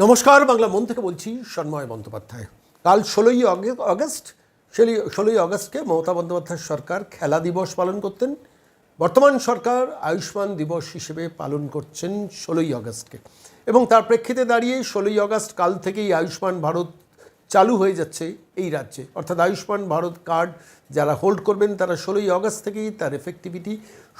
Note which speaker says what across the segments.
Speaker 1: নমস্কার, বাংলা মন থেকে বলছি সন্ময় বন্দ্যোপাধ্যায়। কাল 16ই আগস্টকে মমতা বন্দ্যোপাধ্যায় সরকার খেলা দিবস পালন করতেন। বর্তমান সরকার আয়ুষ্মান দিবস হিসেবে পালন করছেন 16ই আগস্টকে, এবং তার প্রেক্ষিতে দাঁড়িয়ে 16ই আগস্ট কাল থেকেই আয়ুষ্মান ভারত চালু হয়ে যাচ্ছে এই রাজ্যে। অর্থাৎ আয়ুষ্মান ভারত কার্ড যারা হোল্ড করবেন তারা 16ই আগস্ট থেকেই তার এফেক্টিভিটি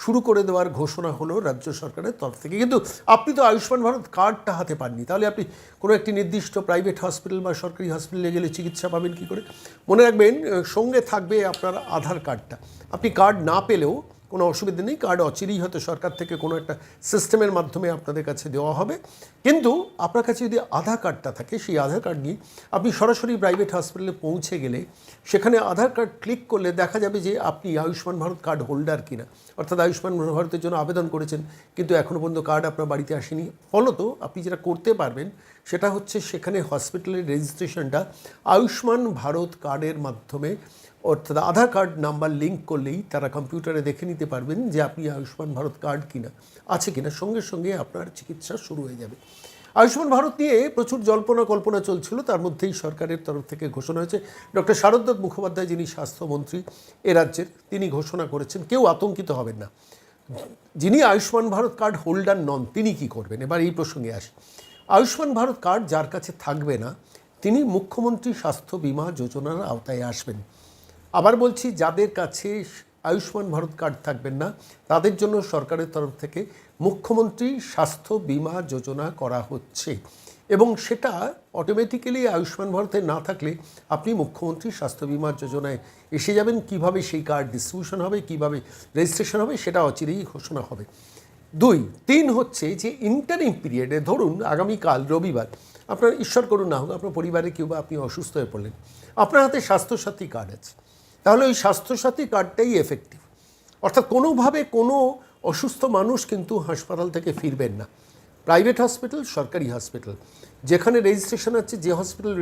Speaker 1: শুরু করে দেওয়ার ঘোষণা হলো রাজ্য সরকারের তরফ থেকে। কিন্তু আপনি তো আয়ুষ্মান ভারত কার্ডটা হাতে পাননি, তাহলে আপনি কোনো একটি নির্দিষ্ট প্রাইভেট হসপিটাল বা সরকারি হসপিটালে গেলে চিকিৎসা পাবেন কী করে? মনে রাখবেন, সঙ্গে থাকবে আপনার আধার কার্ডটা। আপনি কার্ড না পেলেও কোনো অসুবিধা নেই, কার্ড অচিরেই হয়তো সরকার থেকে কোনো একটা সিস্টেমের মাধ্যমে আপনাদের কাছে দেওয়া হবে। কিন্তু আপনার কাছে যদি আধার কার্ডটা থাকে, সেই আধার কার্ড নিয়ে আপনি সরাসরি প্রাইভেট হসপিটালে পৌঁছে গেলে সেখানে আধার কার্ড ক্লিক করলে দেখা যাবে যে আপনি আয়ুষ্মান ভারত কার্ড হোল্ডার কিনা, অর্থাৎ আয়ুষ্মান ভারতের জন্য আবেদন করেছেন কিন্তু এখনও পর্যন্ত কার্ড আপনার বাড়িতে আসেনি। ফলত আপনি যেটা করতে পারবেন সেটা হচ্ছে সেখানে হসপিটালের রেজিস্ট্রেশনটা আয়ুষ্মান ভারত কার্ডের মাধ্যমে, অর্থাৎ আধার কার্ড নাম্বার লিঙ্ক করলেই তারা কম্পিউটারে দেখে নিতে পারবেন যে আপনি আয়ুষ্মান ভারত কার্ড কিনা আছে কিনা, সঙ্গে সঙ্গে আপনার চিকিৎসা শুরু হয়ে যাবে। আয়ুষ্মান ভারত নিয়ে প্রচুর জল্পনা কল্পনা চলছিল, তার মধ্যেই সরকারের তরফ থেকে ঘোষণা হয়েছে। ডক্টর শারদত্ত মুখোপাধ্যায়, যিনি স্বাস্থ্যমন্ত্রী এ রাজ্যের, তিনি ঘোষণা করেছেন কেউ আতঙ্কিত হবেন না। যিনি আয়ুষ্মান ভারত কার্ড হোল্ডার নন তিনি কি করবেন, এবার এই প্রসঙ্গে আসি। আয়ুষ্মান ভারত কার্ড যার কাছে থাকবে না তিনি মুখ্যমন্ত্রী স্বাস্থ্য বিমা যোজনার আওতায় আসবেন। আবার বলছি, যাদের কাছে আয়ুষ্মান ভারত কার্ড থাকবেন না তাদের জন্য সরকারের তরফ থেকে মুখ্যমন্ত্রী স্বাস্থ্য বিমা যোজনা করা হচ্ছে, এবং সেটা অটোমেটিক্যালি আয়ুষ্মান ভারতে না থাকলে আপনি মুখ্যমন্ত্রী স্বাস্থ্য বিমা যোজনায় এসে যাবেন। কিভাবে সেই কার্ড ডিস্ট্রিবিউশন হবে, কিভাবে রেজিস্ট্রেশন হবে, সেটা অচিরেই ঘোষণা হবে। 2, 3 হচ্ছে যে ইন্টারিম পিরিয়ডে, ধরুন আগামীকাল রবিবার আপনার, ঈশ্বর করুন না হোক, আপনার পরিবারে কেউ বা আপনি অসুস্থ হয়ে পড়লেন, আপনার হাতে স্বাস্থ্যসাথী কার্ড আছে, তাহলে ওই স্বাস্থ্যসাথী কার্ডটাই এফেক্টিভ। অর্থাৎ কোনোভাবে কোনো অসুস্থ মানুষ কিন্তু হাসপাতাল থেকে ফিরবেন না। প্রাইভেট হসপিটাল, সরকারি হসপিটাল, যেখানে রেজিস্ট্রেশন আছে, যে হসপিটাল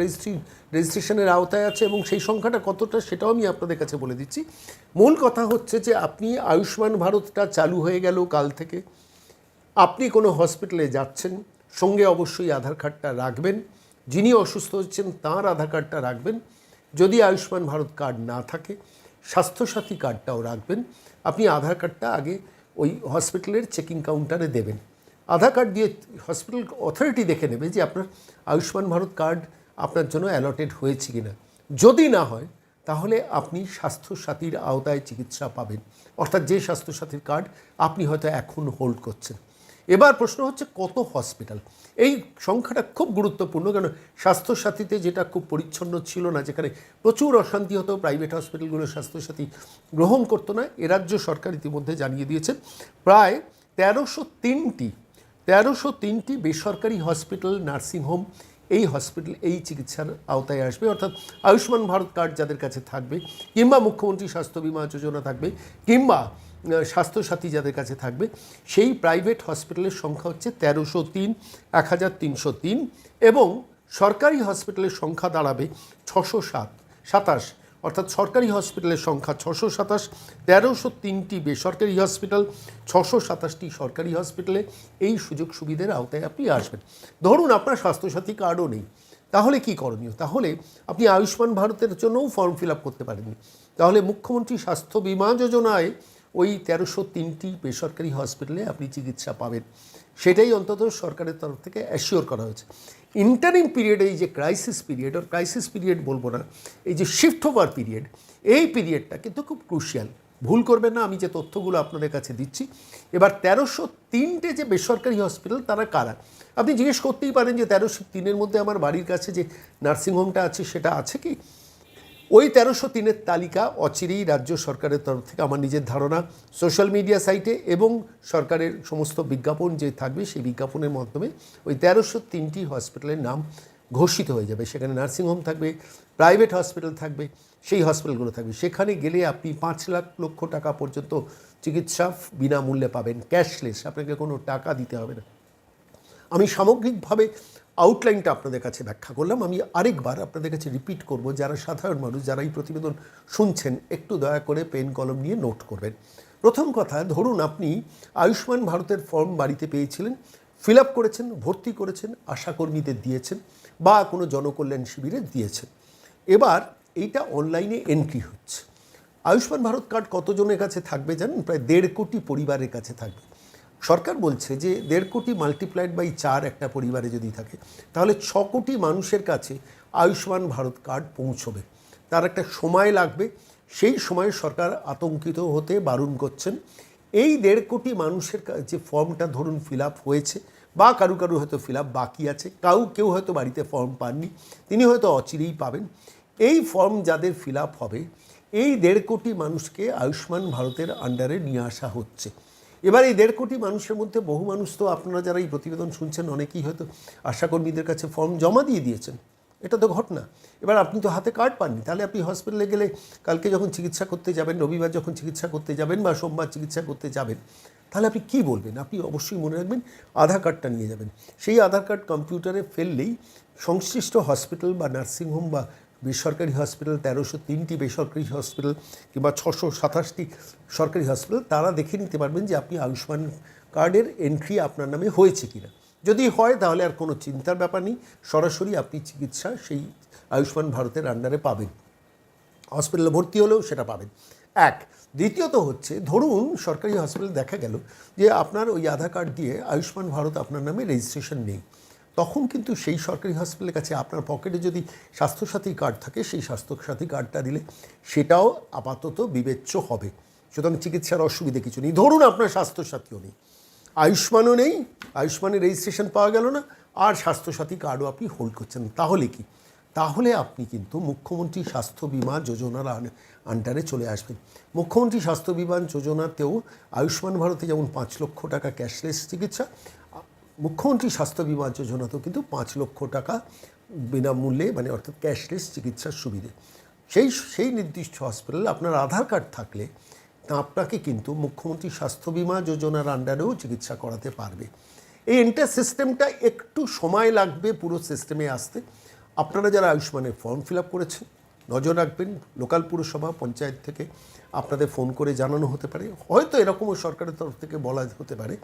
Speaker 1: রেজিস্ট্রেশনের আওতায় আছে, এবং সেই সংখ্যাটা কতটা সেটাও আমি আপনাদের কাছে বলে দিচ্ছি। মূল কথা হচ্ছে যে আপনি আয়ুষ্মান ভারতটা চালু হয়ে গেল কাল থেকে, আপনি কোনো হসপিটালে যাচ্ছেন, সঙ্গে অবশ্যই আধার কার্ডটা রাখবেন। যিনি অসুস্থ হচ্ছেন তাঁর আধার কার্ডটা রাখবেন। যদি আয়ুষ্মান ভারত কার্ড না থাকে স্বাস্থ্যসাথী কার্ডটাও রাখবেন। আপনি আধার কার্ডটা আগে ওই হসপিটালের চেকিং কাউন্টারে দেবেন। আধার কার্ড দিয়ে হসপিটাল অথরিটি দেখে নেবে যে আপনার আয়ুষ্মান ভারত কার্ড আপনার জন্য অ্যালটেড হয়েছে কিনা। যদি না হয় তাহলে আপনি স্বাস্থ্যসাথীর আওতায় চিকিৎসা পাবেন, অর্থাৎ যে স্বাস্থ্যসাথীর কার্ড আপনি হয়তো এখন হোল্ড করছেন। এবার প্রশ্ন হচ্ছে কত হসপিটাল। এই সংখ্যাটা খুব গুরুত্বপূর্ণ, কারণ স্বাস্থ্যসাথীতে যেটা খুব পরিচ্ছন্ন ছিল না, যেখানে প্রচুর অশান্তি হতো, প্রাইভেট হসপিটালগুলো স্বাস্থ্যসাথী গ্রহণ করতো না, এ রাজ্য সরকার ইতিমধ্যে জানিয়ে দিয়েছেন প্রায় 1303টি বেসরকারি হসপিটাল, নার্সিংহোম এই হসপিটাল এই চিকিৎসার আওতায় আসবে। অর্থাৎ আয়ুষ্মান ভারত কার্ড যাদের কাছে থাকবে, কিংবা মুখ্যমন্ত্রী স্বাস্থ্য বিমা যোজনা থাকবে, কিংবা স্বাস্থ্যসাথী যাদের কাছে থাকবে, সেই প্রাইভেট হসপিটালের সংখ্যা হচ্ছে 1303, 1303, এবং সরকারি হসপিটালের সংখ্যা দাঁড়াবে 627। অর্থাৎ সরকারি হসপিটালের সংখ্যা 627, 1303টি বেসরকারি হসপিটাল, 627টি সরকারি হসপিটালে এই সুযোগ সুবিধার আওতায় আপনি আসবেন। ধরুন আপনার স্বাস্থ্যসাথী কার্ডও নেই, তাহলে কি করণীয়? তাহলে আপনি আয়ুষ্মান ভারতের জন্যও ফর্ম ফিল আপ করতে পারেননি, তাহলে মুখ্যমন্ত্রী স্বাস্থ্য বিমা যোজনায় ওই 1303টি বেসরকারি হসপিটালে আপনি চিকিৎসা পাবেন। সেটাই অন্তত সরকারের তরফ থেকে অ্যাসিওর করা হয়েছে। ইন্টারিম পিরিয়ড, এই যে ক্রাইসিস পিরিয়ড, আর ক্রাইসিস পিরিয়ড বলবো না, এই যে শিফট ওভার পিরিয়ড, এই পিরিয়ডটা কিন্তু খুব ক্রুশিয়াল। ভুল করবেন না, আমি যে তথ্যগুলো আপনাদের কাছে দিচ্ছি। এবার 1303টে যে বেসরকারি হসপিটাল তারা কারা? আপনি জিজ্ঞেস করতেই পারেন যে 1303-এর মধ্যে আমার বাড়ির কাছে যে নার্সিংহোমটা আছে সেটা আছে কি? ওই 1303-এর তালিকা অচিরেই রাজ্য সরকারের তরফ থেকে, আমার নিজের ধারণা, সোশ্যাল মিডিয়া সাইটে এবং সরকারের সমস্ত বিজ্ঞাপন যে থাকবে সেই বিজ্ঞাপনের মাধ্যমে ওই 1303টি হসপিটালের নাম ঘোষিত হয়ে যাবে। সেখানে নার্সিংহোম থাকবে, প্রাইভেট হসপিটাল থাকবে, সেই হসপিটালগুলো থাকবে। সেখানে গেলে আপনি 5 লক্ষ টাকা পর্যন্ত চিকিৎসা বিনামূল্যে পাবেন, ক্যাশলেস, আপনাকে কোনো টাকা দিতে হবে না। আমি সামগ্রিকভাবে আউটলাইনটা আপনাদের কাছে ব্যাখ্যা করলাম। আমি আরেকবার আপনাদের কাছে রিপিট করব, যারা সাধারণ মানুষ, যারা এই প্রতিবেদন শুনছেন, একটু দয়া করে পেন কলম নিয়ে নোট করবেন। প্রথম কথা, ধরুন আপনি আয়ুষ্মান ভারতের ফর্ম বাড়িতে পেয়েছিলেন, ফিল আপ করেছেন, ভর্তি করেছেন, আশাকর্মীদের দিয়েছেন বা কোনো জনকল্যাণ শিবিরে দিয়েছেন। এবার এইটা অনলাইনে এন্ট্রি হচ্ছে। আয়ুষ্মান ভারত কার্ড কতজনের কাছে থাকবে জানেন? প্রায় 1.5 কোটি পরিবারের কাছে থাকবে। সরকার বলছে যে 1.5 কোটি মাল্টিপ্লাইড বাই 4 একটা পরিবারে যদি থাকে, তাহলে 6 কোটি মানুষের কাছে আয়ুষ্মান ভারত কার্ড পৌঁছবে। তার একটা সময় লাগবে, সেই সময়ে সরকার আতঙ্কিত হতে বারণ করছেন। এই 1.5 কোটি মানুষের যে ফর্মটা ধরুন ফিল আপ হয়েছে বা কারু হয়তো ফিল আপ বাকি আছে, কেউ হয়তো বাড়িতে ফর্ম পাননি, তিনি হয়তো অচিরেই পাবেন। এই ফর্ম যাদের ফিল আপ হবে, এই 1.5 কোটি মানুষকে আয়ুষ্মান ভারতের আন্ডারে নিয়ে আসা হচ্ছে। এবার এই 1.5 কোটি মানুষের মধ্যে বহু মানুষ তো আপনারা যারা এই প্রতিবেদন শুনছেন অনেকেই হয়তো আশাকর্মীদের কাছে ফর্ম জমা দিয়ে দিয়েছেন, এটা তো ঘটনা। এবার আপনি তো হাতে কার্ড পাননি, তাহলে আপনি হসপিটালে গেলে কালকে যখন চিকিৎসা করতে যাবেন, রবিবার যখন চিকিৎসা করতে যাবেন বা সোমবার চিকিৎসা করতে যাবেন, তাহলে আপনি কী বলবেন? আপনি অবশ্যই মনে রাখবেন আধার কার্ডটা নিয়ে যাবেন। সেই আধার কার্ড কম্পিউটারে ফেললেই সংশ্লিষ্ট হসপিটাল বা নার্সিংহোম বা বেসরকারি হসপিটাল, 1303টি বেসরকারি হসপিটাল কিংবা 627টি সরকারি হসপিটাল, তারা দেখে নিতে পারবেন যে আপনি আয়ুষ্মান কার্ডের এন্ট্রি আপনার নামে হয়েছে কিনা। যদি হয় তাহলে আর কোনো চিন্তার ব্যাপার নেই, সরাসরি আপনি চিকিৎসা সেই আয়ুষ্মান ভারতের আন্ডারে পাবেন। হসপিটালে ভর্তি হলেও সেটা পাবেন। এক। দ্বিতীয়ত হচ্ছে, ধরুন সরকারি হসপিটালে দেখা গেল যে আপনার ওই আধার কার্ড দিয়ে আয়ুষ্মান ভারত আপনার নামে রেজিস্ট্রেশন নেই, তখন কিন্তু সেই সরকারি হসপিটালের কাছে আপনার পকেটে যদি স্বাস্থ্যসাথী কার্ড থাকে, সেই স্বাস্থ্যসাথী কার্ডটা দিলে সেটাও আপাতত বিবেচ্য হবে। সুতরাং চিকিৎসার অসুবিধে কিছু নেই। ধরুন আপনার স্বাস্থ্যসাথীও নেই, আয়ুষ্মানও নেই, আয়ুষ্মানের রেজিস্ট্রেশন পাওয়া গেল না, আর স্বাস্থ্যসাথী কার্ডও আপনি হোল্ড করছেন, তাহলে কি? তাহলে আপনি কিন্তু মুখ্যমন্ত্রী স্বাস্থ্য বিমা যোজনার আন্ডারে চলে আসবেন। মুখ্যমন্ত্রী স্বাস্থ্য বিমা যোজনাতেও আয়ুষ্মান ভারতে যেমন 5 লক্ষ টাকা ক্যাশলেস চিকিৎসা, মুখ্যমন্ত্রী স্বাস্থ্য বিমা যোজনাতেও কিন্তু 5 লক্ষ টাকা বিনামূল্যে, মানে অর্থাৎ ক্যাশলেস চিকিৎসার সুবিধে। সেই নির্দিষ্ট হসপিটালে আপনার আধার কার্ড থাকলে আপনাকে কিন্তু মুখ্যমন্ত্রী স্বাস্থ্য বিমা যোজনার আন্ডারেও চিকিৎসা করাতে পারবে। এই এন্টার সিস্টেমটা একটু সময় লাগবে পুরো সিস্টেমে আসতে। আপনারা যারা আয়ুষ্মানের ফর্ম ফিল আপ করেছেন, নজর রাখবেন, লোকাল পুরসভা পঞ্চায়েত থেকে আপনাদের ফোন করে জানানো হতে পারে, হয়তো এরকমও সরকারের তরফ থেকে বলা হতে পারে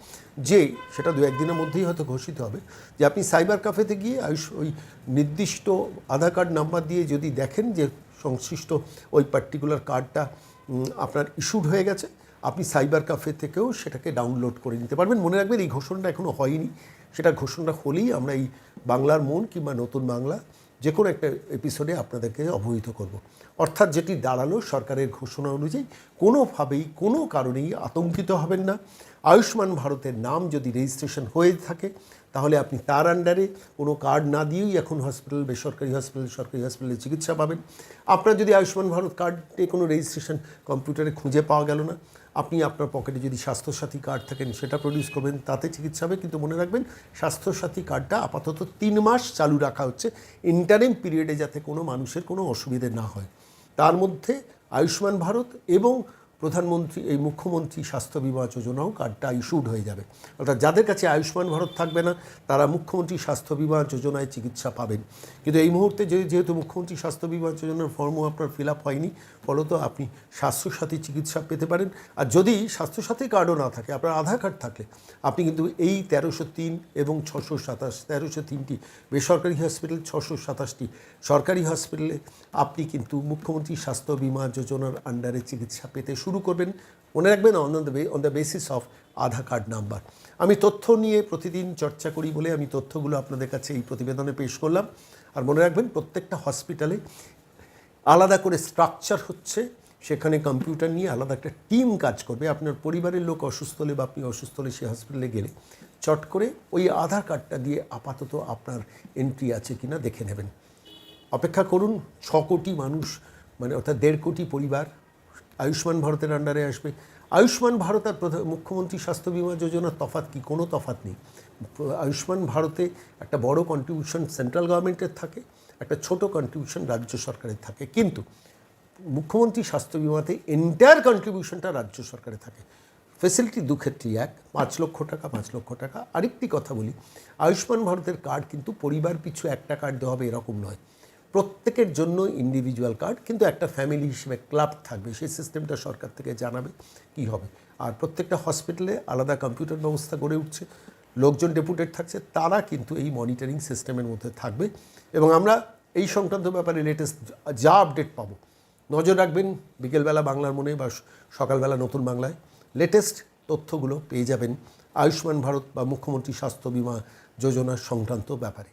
Speaker 1: যে সেটা 2-1 দিনের মধ্যেই হয়তো ঘোষিত হবে যে আপনি সাইবার ক্যাফেতে গিয়ে ওই নির্দিষ্ট আধার কার্ড নাম্বার দিয়ে যদি দেখেন যে সংশ্লিষ্ট ওই পার্টিকুলার কার্ডটা আপনার ইস্যুড হয়ে গেছে, আপনি সাইবার ক্যাফে থেকেও সেটাকে ডাউনলোড করে নিতে পারবেন। মনে রাখবেন এই ঘোষণাটা এখনও হয়নি, সেটা ঘোষণা হলেই আমরা এই বাংলার মন কিংবা নতুন বাংলা যে কোনো একটা এপিসোডে আপনাদেরকে অবহিত করব। অর্থাৎ যেটি দাঁড়ালো সরকারের ঘোষণা অনুযায়ী, কোনোভাবেই কোনো কারণেই আতঙ্কিত হবেন না। আয়ুষ্মান ভারতের নাম যদি রেজিস্ট্রেশন হয়ে থাকে, তাহলে আপনি তার আন্ডারে কোনো কার্ড না দিয়েই এখন হসপিটাল, বেসরকারি হসপিটাল, সরকারি হসপিটালে চিকিৎসা পাবেন। আপনার যদি আয়ুষ্মান ভারত কার্ডে কোনো রেজিস্ট্রেশন কম্পিউটারে খুঁজে পাওয়া গেল না, আপনি আপনার পকেটে যদি স্বাস্থ্যসাথী কার্ড থাকেন সেটা প্রডিউস করবেন, তাতে চিকিৎসা হবে। কিন্তু মনে রাখবেন স্বাস্থ্যসাথী কার্ডটা আপাতত 3 মাস চালু রাখা হচ্ছে, ইন্টারিম পিরিয়ডে যাতে কোনো মানুষের কোনো অসুবিধে না হয়। তার মধ্যে আয়ুষ্মান ভারত এবং প্রধানমন্ত্রী এই মুখ্যমন্ত্রী স্বাস্থ্য বিমা যোজনাও কার্ডটা ইস্যুড হয়ে যাবে। অর্থাৎ যাদের কাছে আয়ুষ্মান ভারত থাকবে না তারা মুখ্যমন্ত্রী স্বাস্থ্য বিমা যোজনায় চিকিৎসা পাবেন। কিন্তু এই মুহূর্তে যেহেতু মুখ্যমন্ত্রী স্বাস্থ্য বিমা যোজনার ফর্মও আপনার ফিল আপ হয়নি, ফলত আপনি স্বাস্থ্যসাথী চিকিৎসা পেতে পারেন। আর যদি স্বাস্থ্যসাথী কার্ডও না থাকে, আপনার আধার কার্ড থাকলে আপনি কিন্তু এই 1303 এবং 627, 1303টি বেসরকারি হসপিটাল, 627টি সরকারি হসপিটালে আপনি কিন্তু মুখ্যমন্ত্রী স্বাস্থ্য বিমা যোজনার আন্ডারে চিকিৎসা পেতে শুরু করবেন। মনে রাখবেন on the basis of Aadhaar card number. আমি তথ্য নিয়ে প্রতিদিন চর্চা করি বলে আমি তথ্যগুলো আপনাদের কাছে এই প্রতিবেদনে পেশ করলাম। আর মনে রাখবেন প্রত্যেকটা হসপিটালে আলাদা করে স্ট্রাকচার হচ্ছে, সেখানে কম্পিউটার নিয়ে আলাদা একটা টিম কাজ করবে। আপনার পরিবারের লোক অসুস্থ হলে বা আপনি অসুস্থ হলে সেই হসপিটালে গেলে চট করে ওই আধার কার্ডটা দিয়ে আপাতত আপনার এন্ট্রি আছে কিনা দেখে নেবেন। অপেক্ষা করুন, 6 কোটি মানুষ, মানে অর্থাৎ 1.5 কোটি পরিবার আয়ুষ্মান ভারতের আন্ডারে আসবে। আয়ুষ্মান ভারত আর মুখ্যমন্ত্রী স্বাস্থ্য বিমা যোজনার তফাৎ কি? কোনো তফাৎ নেই। আয়ুষ্মান ভারতে একটা বড় কন্ট্রিবিউশন সেন্ট্রাল গভর্নমেন্টের থাকে, একটা ছোট কন্ট্রিবিউশন রাজ্য সরকারের থাকে, কিন্তু মুখ্যমন্ত্রী স্বাস্থ্য বিমাতে এন্টায়ার কন্ট্রিবিউশনটা রাজ্য সরকারে থাকে। ফেসিলিটি দুক্ষেত্রেই এক, 5 লক্ষ টাকা 5 লক্ষ টাকা। আরেকটি কথা বলি, আয়ুষ্মান ভারতের কার্ড কিন্তু পরিবার পিছু একটা কার্ড দেওয়া হবে এরকম নয়, প্রত্যেকের জন্য ইন্ডিভিজুয়াল কার্ড, কিন্তু একটা ফ্যামিলি হিসেবে ক্লাব থাকবে। সেই সিস্টেমটা সরকার থেকে জানাবে কি হবে। আর প্রত্যেকটা হসপিটালে আলাদা কম্পিউটার ব্যবস্থা গড়ে উঠছে। লোকজন ডেপুটেড থাকছে, তারা কিন্তু এই মনিটরিং সিস্টেমের মধ্যে থাকবে এবং আমরা এই সংক্রান্ত ব্যাপারে লেটেস্ট যা আপডেট পাবো, নজর রাখবেন বিকেলবেলা বাংলার মনে বা সকালবেলা নতুন বাংলায় লেটেস্ট তথ্যগুলো পেয়ে যাবেন আয়ুষ্মান ভারত বা মুখ্যমন্ত্রী স্বাস্থ্য বিমা যোজনার সংক্রান্ত ব্যাপারে।